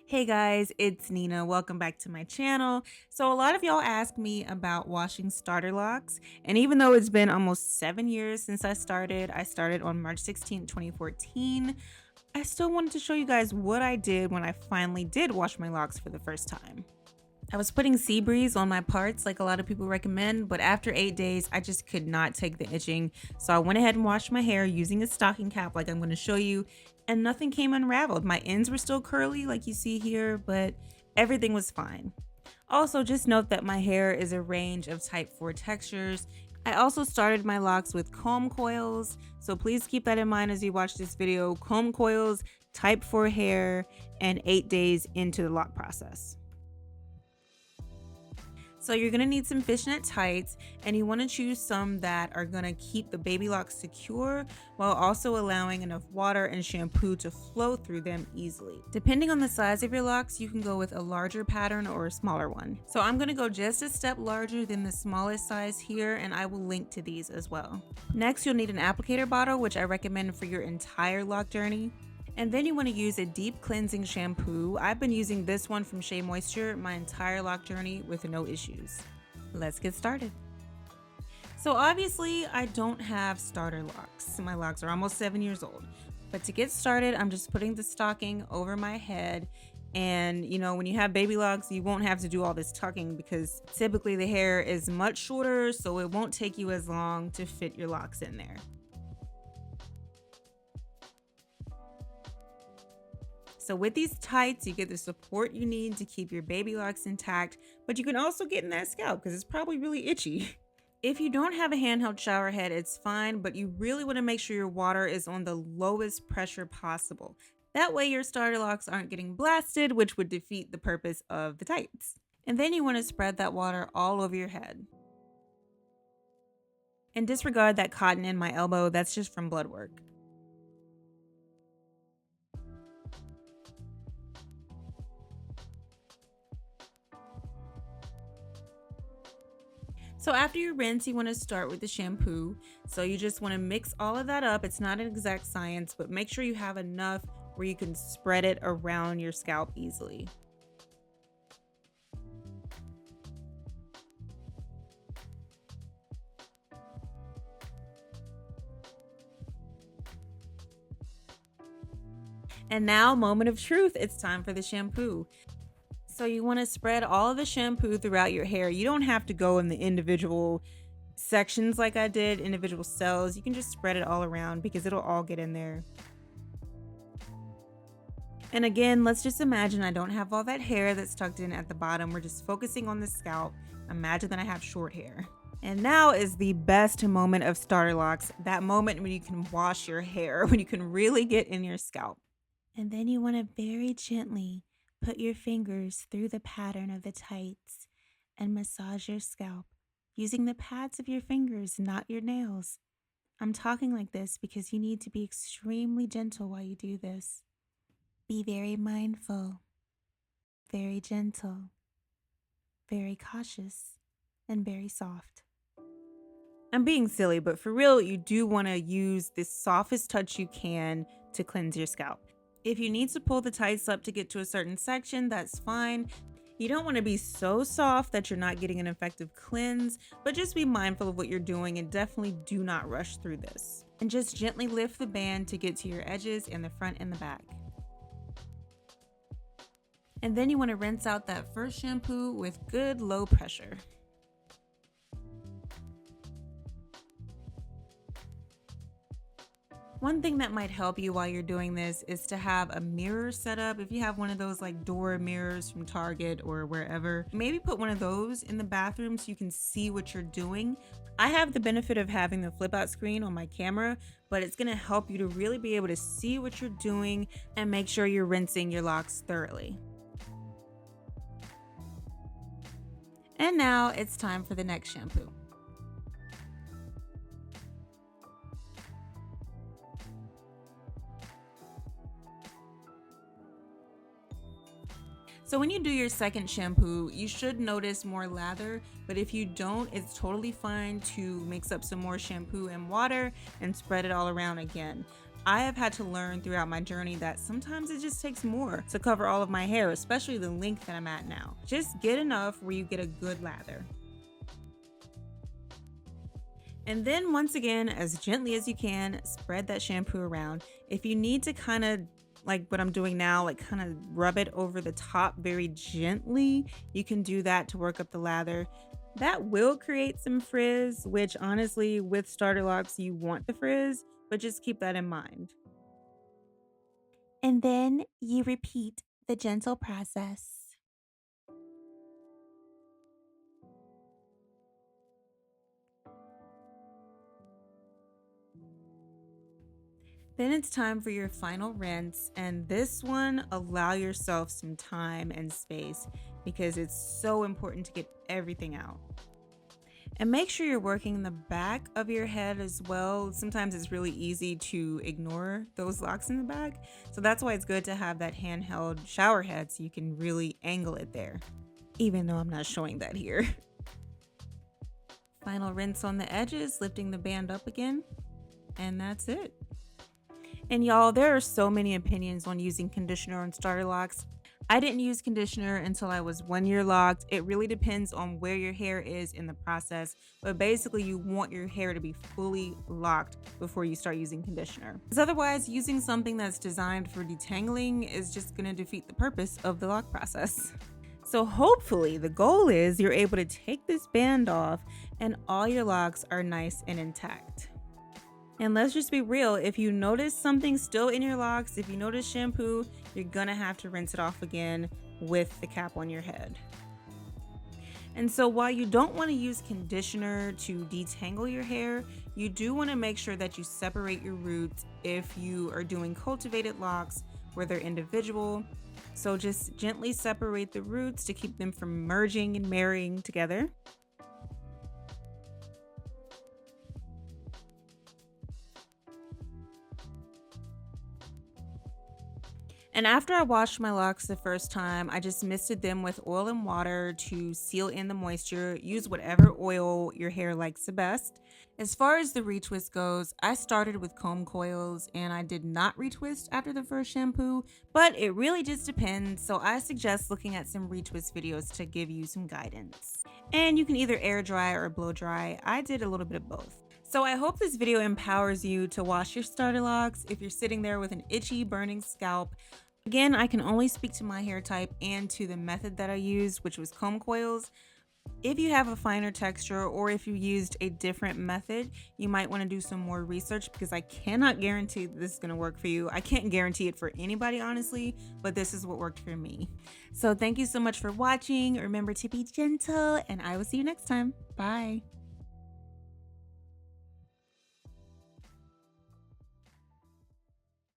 Hey guys, it's Nina. Welcome back to my channel. So, a lot of y'all ask me about washing starter locks, and even though it's been almost 7 years since I started on March 16th, 2014. I still wanted to show you guys what I did when I finally did wash my locks for the first time. I was putting sea breeze on my parts like a lot of people recommend, but after 8 days, I just could not take the itching. So I went ahead and washed my hair using a stocking cap like I'm going to show you, and nothing came unraveled. My ends were still curly like you see here, but everything was fine. Also, just note that my hair is a range of type 4 textures. I also started my locks with comb coils, so please keep that in mind as you watch this video. Comb coils, type 4 hair, and 8 days into the lock process. So you're gonna need some fishnet tights, and you wanna choose some that are gonna keep the baby locks secure while also allowing enough water and shampoo to flow through them easily. Depending on the size of your locks, you can go with a larger pattern or a smaller one. So I'm gonna go just a step larger than the smallest size here, and I will link to these as well. Next, you'll need an applicator bottle, which I recommend for your entire lock journey. And then you want to use a deep cleansing shampoo. I've been using this one from Shea Moisture my entire lock journey with no issues. Let's get started. So obviously I don't have starter locks. My locks are almost 7 years old. But to get started, I'm just putting the stocking over my head. And when you have baby locks, you won't have to do all this tucking because typically the hair is much shorter, so it won't take you as long to fit your locks in there. So with these tights, you get the support you need to keep your baby locks intact, but you can also get in that scalp because it's probably really itchy. If you don't have a handheld shower head, it's fine, but you really want to make sure your water is on the lowest pressure possible. That way your starter locks aren't getting blasted, which would defeat the purpose of the tights. And then you want to spread that water all over your head. And disregard that cotton in my elbow, that's just from blood work. So after you rinse, you want to start with the shampoo. So you just want to mix all of that up. It's not an exact science, but make sure you have enough where you can spread it around your scalp easily. And now, moment of truth, it's time for the shampoo. So you want to spread all of the shampoo throughout your hair. You don't have to go in the individual sections like I did, individual cells. You can just spread it all around because it'll all get in there. And again, let's just imagine I don't have all that hair that's tucked in at the bottom. We're just focusing on the scalp. Imagine that I have short hair. And now is the best moment of starter locks, that moment when you can wash your hair, when you can really get in your scalp. And then you want to very gently put your fingers through the pattern of the tights and massage your scalp using the pads of your fingers, not your nails. I'm talking like this because you need to be extremely gentle while you do this. Be very mindful, very gentle, very cautious, and very soft. I'm being silly, but for real, you do want to use the softest touch you can to cleanse your scalp. If you need to pull the tights up to get to a certain section, that's fine. You don't want to be so soft that you're not getting an effective cleanse, but just be mindful of what you're doing and definitely do not rush through this. And just gently lift the band to get to your edges in the front and the back. And then you want to rinse out that first shampoo with good low pressure. One thing that might help you while you're doing this is to have a mirror set up. If you have one of those like door mirrors from Target or wherever, maybe put one of those in the bathroom so you can see what you're doing. I have the benefit of having the flip out screen on my camera, but it's gonna help you to really be able to see what you're doing and make sure you're rinsing your locks thoroughly. And now it's time for the next shampoo. So when you do your second shampoo, you should notice more lather, but if you don't, it's totally fine to mix up some more shampoo and water and spread it all around again. I have had to learn throughout my journey that sometimes it just takes more to cover all of my hair, especially the length that I'm at now. Just get enough where you get a good lather. And then once again, as gently as you can, spread that shampoo around. If you need to kind of, like what I'm doing now, like kind of rub it over the top very gently, you can do that to work up the lather. That will create some frizz, which honestly, with starter locks, you want the frizz, but just keep that in mind. And then you repeat the gentle process. Then it's time for your final rinse, and this one, allow yourself some time and space because it's so important to get everything out. And make sure you're working the back of your head as well. Sometimes it's really easy to ignore those locks in the back, so that's why it's good to have that handheld shower head so you can really angle it there, even though I'm not showing that here. Final rinse on the edges, lifting the band up again, and that's it. And y'all, there are so many opinions on using conditioner on starter locks. I didn't use conditioner until I was 1 year locked. It really depends on where your hair is in the process, but basically you want your hair to be fully locked before you start using conditioner. Because otherwise, using something that's designed for detangling is just going to defeat the purpose of the lock process. So hopefully the goal is you're able to take this band off and all your locks are nice and intact. And let's just be real, if you notice something still in your locks, if you notice shampoo, you're gonna have to rinse it off again with the cap on your head. And so while you don't want to use conditioner to detangle your hair, you do want to make sure that you separate your roots if you are doing cultivated locks where they're individual. So just gently separate the roots to keep them from merging and marrying together. And after I washed my locks the first time, I just misted them with oil and water to seal in the moisture. Use whatever oil your hair likes the best. As far as the retwist goes, I started with comb coils and I did not retwist after the first shampoo, but it really just depends. So I suggest looking at some retwist videos to give you some guidance. And you can either air dry or blow dry. I did a little bit of both. So I hope this video empowers you to wash your starter locks if you're sitting there with an itchy, burning scalp. Again, I can only speak to my hair type and to the method that I used, which was comb coils. If you have a finer texture or if you used a different method, you might want to do some more research because I cannot guarantee that this is going to work for you. I can't guarantee it for anybody, honestly, but this is what worked for me. So thank you so much for watching. Remember to be gentle and I will see you next time. Bye.